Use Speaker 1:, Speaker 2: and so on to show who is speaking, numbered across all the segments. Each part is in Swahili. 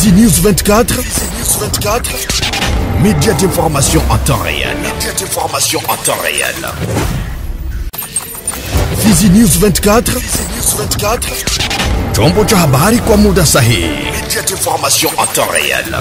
Speaker 1: Fizi News 24. Fizi News 24. Média d'information en temps réel. Média d'information en temps réel. Fizi News 24. Fizi News 24. Chombo cha habari kwa muda sahihi. Média d'information en temps réel.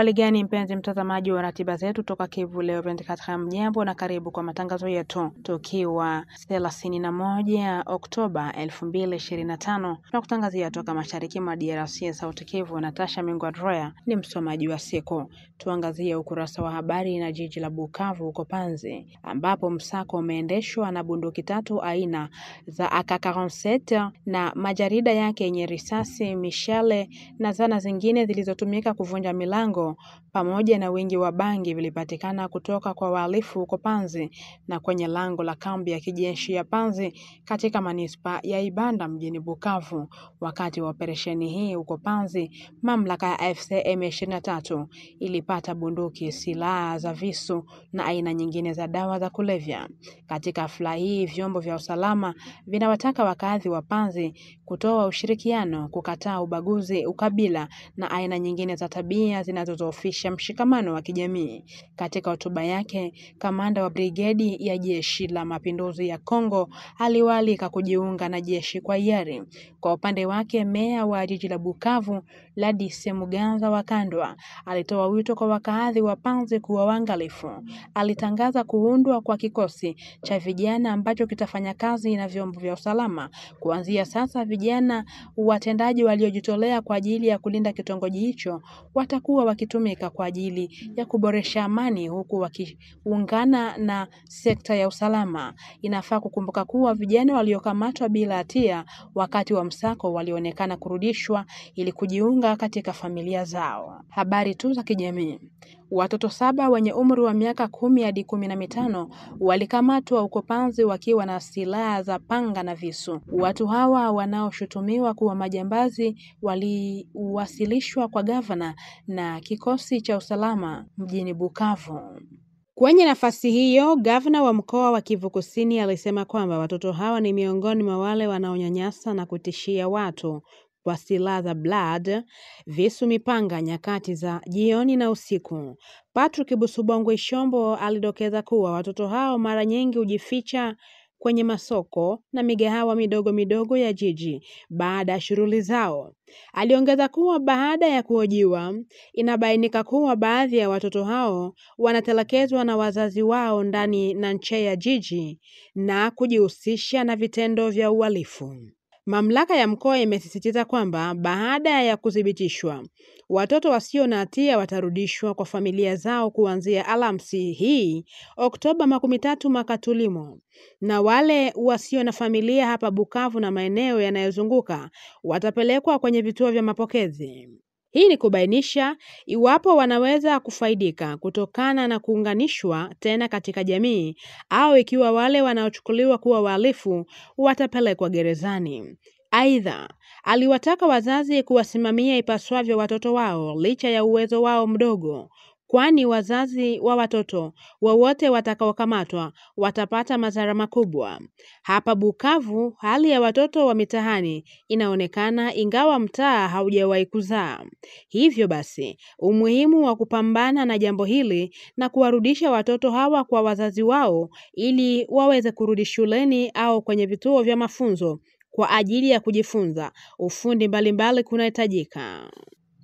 Speaker 2: Hali gani mpenzi mtazamaji wa ratiba zetu toka Kivu Leo 24, mjambo na karibu kwa matangazo yetu. Tukiwa 31 Oktoba 2025 na kutangazia toka mashariki mwa DRC Sauti Kivu. Natasha Mingwadroya ni msomaji wa siku. Tuangazie ukurasa wa habari na jiji la Bukavu huko Panzi, ambapo msako umeendeshwa na bunduki 3 aina za AK47 na majarida yake yenye risasi, mishale na zana zingine zilizotumika kuvunja milango pamoja na wingi wa bangi vilipatikana kutoka kwa wahalifu huko Panzi na kwenye lango la kambi ya kijeshi ya Panzi katika manispa ya Ibanda mjini Bukavu. Wakati wa operesheni hii huko Panzi, mamlaka ya AFC M23 ilipata bunduki, silaha za visu na aina nyingine za dawa za kulevya. Katika hafla hii, vyombo vya usalama vinawataka wakazi wa Panzi kutoa ushirikiano, kukataa ubaguzi, ukabila na aina nyingine za tabia zinazozofisha mshikamano wa kijamii. Katika hotuba yake, kamanda wa brigedi ya jeshi la mapinduzi ya Kongo aliwaalika kujiunga na jeshi kwa hiari. Kwa upande wake, meya wa jiji la Bukavu Ladise Muganza wa Kandwa alitoa wito kwa wakazi wa Panzi kuwa waangalifu. Alitangaza kuundwa kwa kikosi cha vijana ambacho kitafanya kazi na vyombo vya usalama. Kuanzia sasa, vijana watendaji waliojitolea kwa ajili ya kulinda kitongoji hicho watakuwa wakitumika kwa ajili ya kuboresha amani, huku wakiungana na sekta ya usalama. Inafaa kukumbuka kuwa vijana waliokamatwa bila hatia wakati wa msako walionekana kurudishwa ili kujiunga katika familia zao. Habari tu za kijamii. Watoto 7 wenye umri wa miaka 10 hadi 15 walikamatwa huko Panzi wakiwa na silaha za panga na visu. Watu hawa wanaoshutumiwa kuwa majambazi waliwasilishwa kwa gavana na kikosi cha usalama mjini Bukavu. Kwenye nafasi hiyo, gavana wa mkoa wa Kivu Kusini alisema kwamba watoto hawa ni miongoni mwa wale wanaonyanyasa na kutishia watu kwa silaha za blood, visu, mipanga nyakati za jioni na usiku. Patrick Busubongo Ishombo alidokeza kuwa watoto hao mara nyingi hujificha kwenye masoko na migahawa midogo midogo ya jiji baada ya shughuli zao. Aliongeza kuwa baada ya kuhojiwa, inabainika kuwa baadhi ya watoto hao wanatelekezwa na wazazi wao ndani na nje ya jiji na kujihusisha na vitendo vya uhalifu. Mamlaka ya mkoa imesisitiza kwamba baada ya kuthibitishwa, watoto wasio na hatia watarudishwa kwa familia zao kuanzia Alhamisi hii Oktoba 13 mwaka tulimo, na wale wasio na familia hapa Bukavu na maeneo yanayozunguka watapelekwa kwenye vituo vya mapokezi. Hii ni kubainisha iwapo wanaweza kufaidika kutokana na kuunganishwa tena katika jamii au ikiwa wale wanaochukuliwa kuwa wahalifu watapelekwa gerezani. Aidha, aliwataka wazazi kuwasimamia ipaswavyo watoto wao licha ya uwezo wao mdogo, kwani wazazi wa watoto wowote watakaokamatwa watapata madhara makubwa. Hapa Bukavu, hali ya watoto wa mitaani inaonekana ingawa mtaa haujawahi kuzaa. Hivyo basi, umuhimu wa kupambana na jambo hili na kuwarudisha watoto hawa kwa wazazi wao ili waweze kurudi shuleni au kwenye vituo vya mafunzo kwa ajili ya kujifunza ufundi mbalimbali kunahitajika.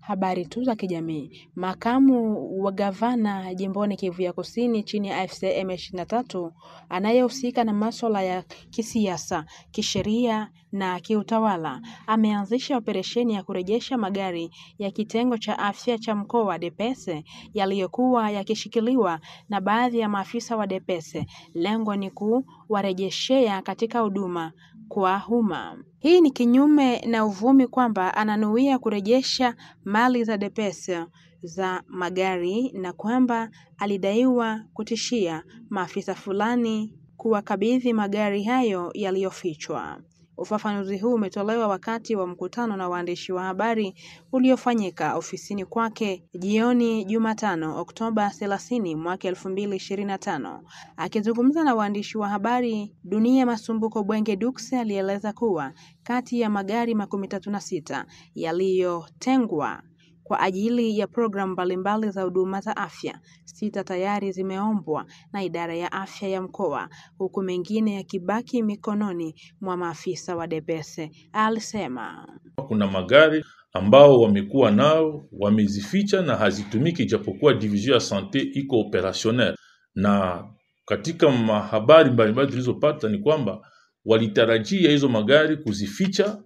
Speaker 2: Habari tu za kijamii. Makamu wa gavana jimboni Kivu ya Kusini chini ya AFC M23 anayehusika na masuala ya kisiasa, kisheria na kiutawala ameanzisha operesheni ya kurejesha magari ya kitengo cha afya cha mkoa wa DPS yaliyokuwa yakishikiliwa na baadhi ya maafisa wa DPS. Lengo ni kuwarejeshea katika huduma kwa umma. Hii ni kinyume na uvumi kwamba ananuia kurejesha mali za DPS za magari na kwamba alidaiwa kutishia maafisa fulani kuwakabidhi magari hayo yaliyofichwa. Ufafanuzi huu umetolewa wakati wa mkutano na waandishi wa habari uliofanyika ofisini kwake jioni Jumatano, Oktoba 30 mwaka 2025. Akizungumza na waandishi wa habari, Dunia Masumbuko Bwenge Dukse alieleza kuwa kati ya magari 36 yaliyotengwa kwa ajili ya programu mbalimbali za huduma za afya, 6 tayari zimeombwa na idara ya afya ya mkoa, huku mengine yakibaki mikononi mwa maafisa wa DPS. Alisema
Speaker 3: kuna magari ambao wamekuwa nao wamezificha na hazitumiki, japokuwa division ya sante iko opérationnel. Na katika habari mbalimbali tulizopata ni kwamba walitarajia hizo magari kuzificha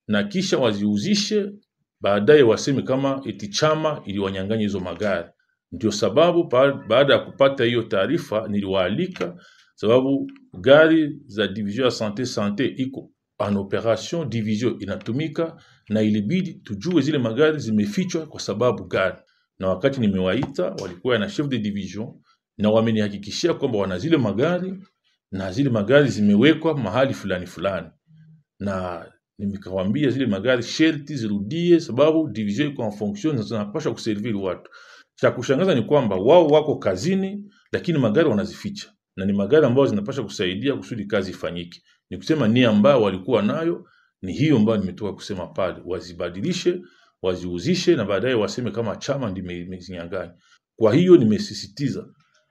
Speaker 3: na kisha waziuzishe, baadaye waseme kama eti chama iliwanyang'anya hizo magari. Ndio sababu baada ya kupata hiyo taarifa niliwaalika, sababu gari za division ya sante iko en operation, division inatumika, na ilibidi tujue zile magari zimefichwa kwa sababu gani. Na wakati nimewaita, walikuwa na chef de division na wamenihakikishia kwamba wana zile magari na zile magari zimewekwa mahali fulani fulani, na nimekawaambia zile magari sherti zirudie, sababu division iko en fonction na zinapaswa kuserviri watu. Cha kushangaza ni kwamba wao wako kazini, lakini magari wanazificha, na ni magari ambayo zinapaswa kusaidia kusudi kazi ifanyike. Ni kusema nia ambayo walikuwa nayo ni hiyo ambayo nimetoka kusema pale, wazibadilishe, waziuzishe, na baadaye waseme kama chama ndimezinyang'anya. Kwa hiyo nimesisitiza,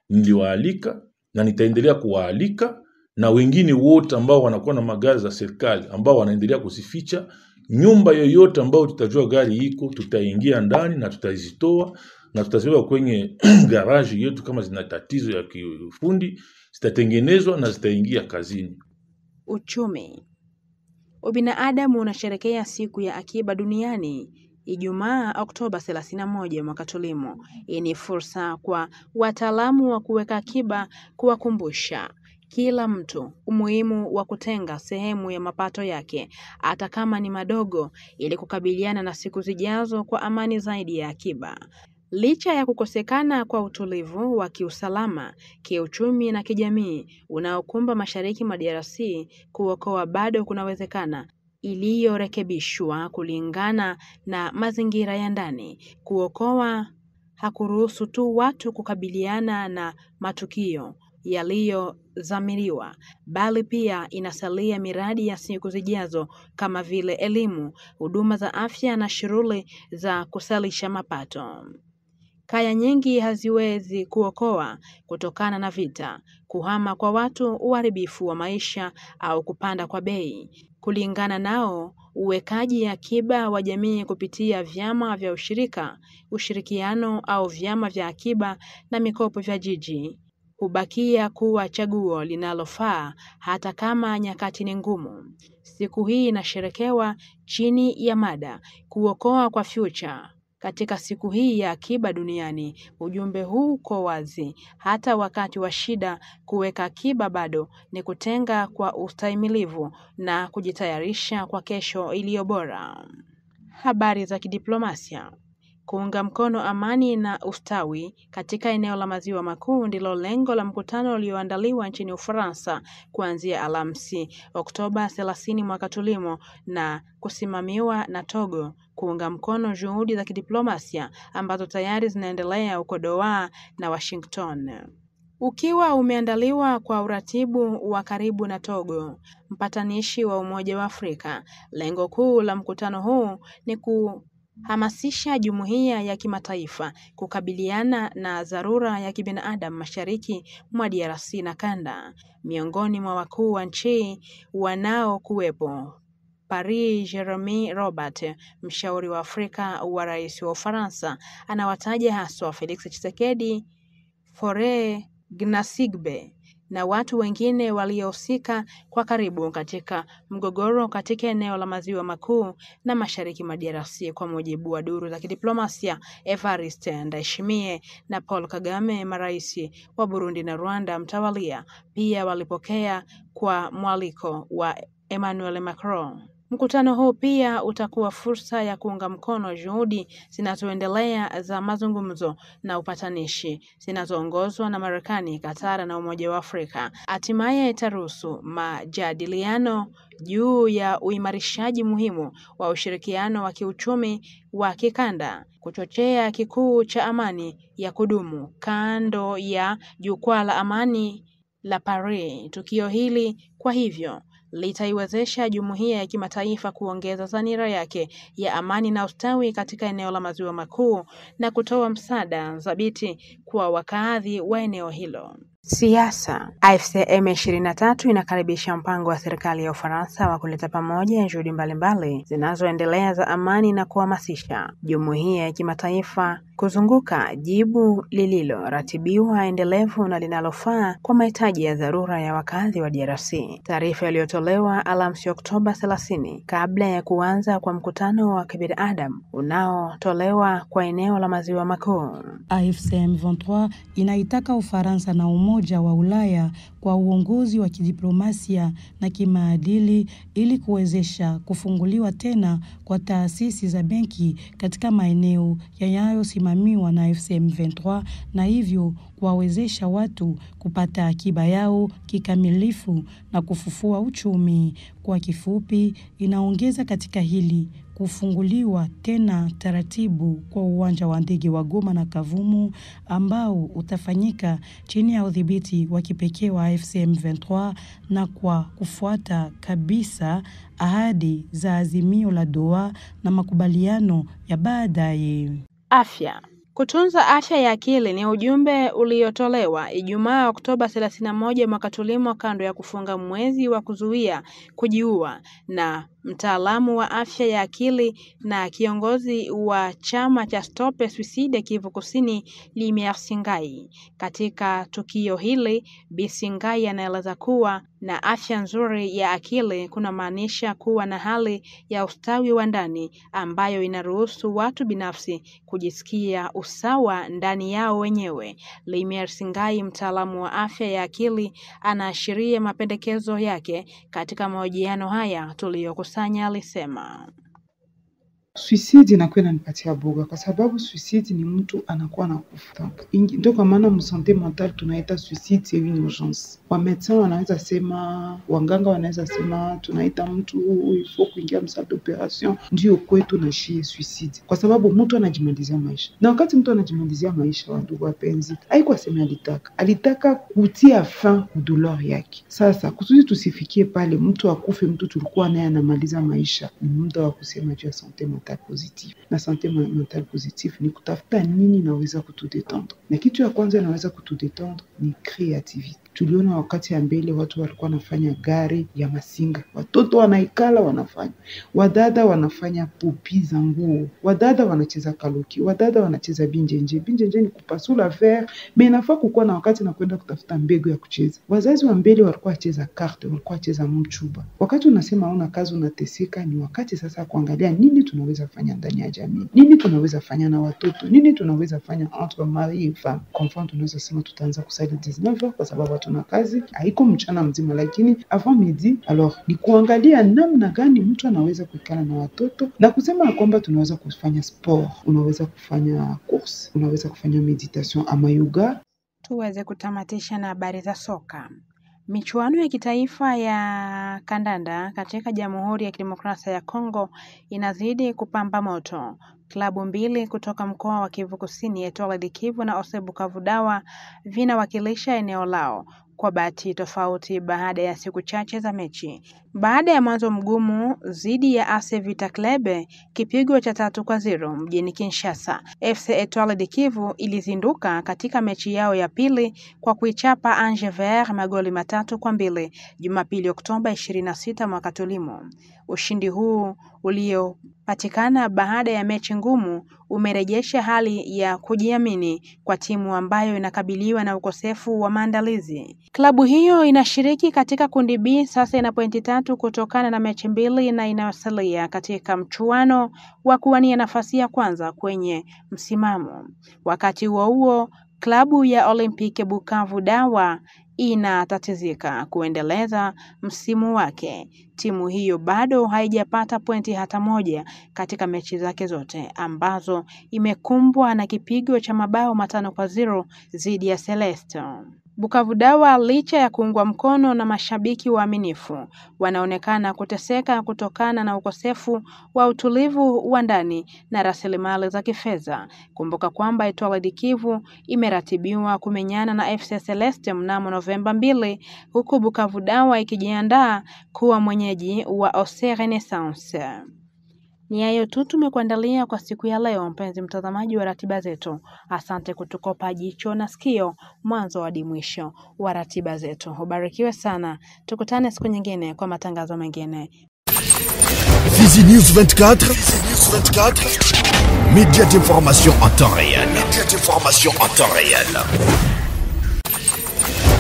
Speaker 3: niliwaalika na nitaendelea kuwaalika, na wengine wote ambao wanakuwa na magari za serikali ambao wanaendelea kuzificha. Nyumba yoyote ambao tutajua gari iko, tutaingia ndani na tutazitoa na tutaziweka kwenye garage yetu. Kama zina tatizo ya kiufundi zitatengenezwa na zitaingia kazini.
Speaker 2: Uchumi. Ubinadamu unasherehekea siku ya akiba duniani Ijumaa Oktoba 31 mwaka tulimo. Hii ni fursa kwa wataalamu wa kuweka akiba kuwakumbusha kila mtu umuhimu wa kutenga sehemu ya mapato yake, hata kama ni madogo, ili kukabiliana na siku zijazo kwa amani zaidi ya akiba. Licha ya kukosekana kwa utulivu wa kiusalama, kiuchumi na kijamii unaokumba mashariki mwa DRC, kuokoa bado kunawezekana iliyorekebishwa kulingana na mazingira ya ndani. Kuokoa hakuruhusu tu watu kukabiliana na matukio yaliyodhamiriwa, bali pia inasalia miradi ya siku zijazo kama vile elimu, huduma za afya na shughuli za kusalisha mapato. Kaya nyingi haziwezi kuokoa kutokana na vita, kuhama kwa watu, uharibifu wa maisha au kupanda kwa bei. Kulingana nao, uwekaji akiba wa jamii kupitia vyama vya ushirikiano au vyama vya akiba na mikopo vya jiji hubakia kuwa chaguo linalofaa hata kama nyakati ni ngumu. Siku hii inasherekewa chini ya mada kuokoa kwa future. Katika siku hii ya akiba duniani, ujumbe huu uko wazi. Hata wakati wa shida, kuweka akiba bado ni kutenga kwa ustahimilivu na kujitayarisha kwa kesho iliyo bora. Habari za kidiplomasia. Kuunga mkono amani na ustawi katika eneo la Maziwa Makuu ndilo lengo la mkutano ulioandaliwa nchini Ufaransa kuanzia Alhamisi Oktoba 30 mwaka tulimo na kusimamiwa na Togo, kuunga mkono juhudi za kidiplomasia ambazo tayari zinaendelea huko Doha na Washington. Ukiwa umeandaliwa kwa uratibu wa karibu na Togo, mpatanishi wa Umoja wa Afrika. Lengo kuu la mkutano huu ni hamasisha jumuiya ya kimataifa kukabiliana na dharura ya kibinadamu mashariki mwa DRC na kanda. Miongoni mwa wakuu wa nchi wanaokuwepo, Paris Jeremy Robert, mshauri wa Afrika wa rais wa Ufaransa, anawataja haswa Felix Tshisekedi, Faure Gnassingbe na watu wengine waliohusika kwa karibu katika mgogoro katika eneo la Maziwa Makuu na mashariki mwa DRC. Kwa mujibu wa duru za kidiplomasia, Evariste Ndayishimiye na Paul Kagame, marais wa Burundi na Rwanda mtawalia, pia walipokea kwa mwaliko wa Emmanuel Macron. Mkutano huu pia utakuwa fursa ya kuunga mkono juhudi zinazoendelea za mazungumzo na upatanishi zinazoongozwa na Marekani, Qatar na Umoja wa Afrika. Hatimaye itaruhusu majadiliano juu ya uimarishaji muhimu wa ushirikiano wa kiuchumi wa kikanda, kuchochea kikuu cha amani ya kudumu kando ya jukwaa la amani la Paris. Tukio hili kwa hivyo litaiwezesha jumuiya ya kimataifa kuongeza dhamira yake ya amani na ustawi katika eneo la Maziwa Makuu na kutoa msaada thabiti kwa wakazi wa eneo hilo. Siasa. AFC M23 inakaribisha mpango wa serikali ya Ufaransa wa kuleta pamoja juhudi mbalimbali zinazoendelea za amani na kuhamasisha jumuiya ya kimataifa kuzunguka jibu lililoratibiwa, endelevu na linalofaa kwa mahitaji ya dharura ya wakazi wa DRC. Taarifa iliyotolewa Alhamisi Oktoba 30 kabla ya kuanza kwa mkutano wa kibinadamu unaotolewa kwa eneo la Maziwa Makuu.
Speaker 4: AFC M23 inaitaka Ufaransa na Umoja wa Ulaya kwa uongozi wa kidiplomasia na kimaadili ili kuwezesha kufunguliwa tena kwa taasisi za benki katika maeneo yanayosimamiwa na AFC M23 na hivyo kuwawezesha watu kupata akiba yao kikamilifu na kufufua uchumi. Kwa kifupi, inaongeza katika hili kufunguliwa tena taratibu kwa uwanja wa ndege wa Goma na Kavumu ambao utafanyika chini ya udhibiti wa kipekee wa AFC M23 na kwa kufuata kabisa ahadi za azimio la Doha na makubaliano ya baadaye.
Speaker 2: Afya. Kutunza afya ya akili ni ujumbe uliotolewa Ijumaa Oktoba 31 mwaka tulimo kando ya kufunga mwezi wa kuzuia kujiua na mtaalamu wa afya ya akili na kiongozi wa chama cha Stop Suicide Kivu Kusini, Limier Singai. Katika tukio hili, Bisingai anaeleza kuwa na afya nzuri ya akili kuna maanisha kuwa na hali ya ustawi wa ndani ambayo inaruhusu watu binafsi kujisikia usawa ndani yao wenyewe. Limier Singai, mtaalamu wa afya ya akili, anaashiria mapendekezo yake katika mahojiano haya tuliyokusanya. Alisema
Speaker 5: suicide inakuwa inanipatia boga kwa sababu suicide ni mtu anakuwa anakufa. Ndio kwa maana msante mental tunaita suicide c'est une urgence. Wa médecin wanaweza sema, wanganga wanaweza sema tunaita mtu il faut kuingia msaada d'operation, ndio kwetu na shie suicide. Kwa sababu mtu anajimalizia maisha. Na wakati mtu anajimalizia maisha, wandugu wapenzi, haikuwa sema alitaka kutia fin ku douleur yake. Sasa kusudi tusifikie pale mtu akufe, mtu tulikuwa naye anamaliza maisha, ni muda wa kusema juu ya santé mentale positif. Na santé mentale positif ni kutafuta nini naweza kutudetendre. Na kitu ya kwanza inaweza kutudetendre ni creativity. Tuliona wakati ya mbele watu walikuwa wanafanya gari ya masinga. Watoto wanaikala wanafanya. Wadada wanafanya popi za nguo. Wadada wanacheza kaloki. Wadada wanacheza binjenje. Binjenje ni kupasula verre. Mais inafaa kukuwa na wakati na kwenda kutafuta mbegu ya kucheza. Wazazi wa mbele walikuwa wacheza karte, walikuwa wacheza mchuba. Wakati unasema una kazi unateseka, ni wakati sasa kuangalia nini tunaweza fanya ndani ya jamii. Nini tunaweza fanya na watoto. Nini tunaweza fanya entre mari et femme. Kwa mfano tunaweza sema tutaanza kusali 19h kwa sababu tuna kazi haiko mchana mzima, lakini avant midi alors ni kuangalia namna gani mtu anaweza kuikana na watoto na kusema kwamba tunaweza kufanya sport, unaweza kufanya course, unaweza kufanya meditation ama yoga.
Speaker 2: Tuweze kutamatisha na habari za soka. Michuano ya kitaifa ya kandanda katika Jamhuri ya Kidemokrasia ya Kongo inazidi kupamba moto. Klabu mbili kutoka mkoa wa Kivu Kusini, Etoile du Kivu na Ose Bukavu Dawa, vinawakilisha eneo lao kwa bahati tofauti baada ya siku chache za mechi. Baada ya mwanzo mgumu dhidi ya AC Vita Club, kipigo cha 3-0 mjini Kinshasa, FC Etoile du Kivu ilizinduka katika mechi yao ya pili kwa kuichapa Angers magoli 3-2 Jumapili Oktoba 26 mwaka tulimo. Ushindi huu uliopatikana baada ya mechi ngumu umerejesha hali ya kujiamini kwa timu ambayo inakabiliwa na ukosefu wa maandalizi. Klabu hiyo inashiriki katika kundi B, sasa ina pointi 3 kutokana na mechi 2 na inasalia katika mchuano wa kuwania nafasi ya kwanza kwenye msimamo. Wakati huo klabu ya Olympique Bukavu Dawa inatatizika kuendeleza msimu wake. Timu hiyo bado haijapata pointi hata moja katika mechi zake zote ambazo imekumbwa na kipigo cha mabao 5-0 dhidi ya Celeste. Bukavu Dawa, licha ya kuungwa mkono na mashabiki waaminifu, wanaonekana kuteseka kutokana na ukosefu wa utulivu wa ndani na rasilimali za kifedha. Kumbuka kwamba Etoile du Kivu imeratibiwa kumenyana na FC Celeste mnamo Novemba 2, huku Bukavu Dawa ikijiandaa kuwa mwenyeji wa Ose Renaissance. Ni hayo tu tumekuandalia kwa siku ya leo, mpenzi mtazamaji wa ratiba zetu. Asante kutukopa jicho na sikio mwanzo hadi mwisho wa ratiba zetu. Ubarikiwe sana. Tukutane siku nyingine kwa matangazo mengine.
Speaker 1: Fizi News 24, média d'information en temps réel.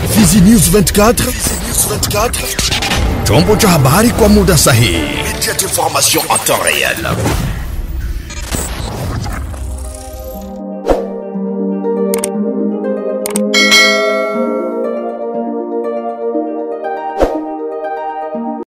Speaker 1: Fizi News 24, chombo cha habari kwa muda sahihi. Média d'information en temps réel.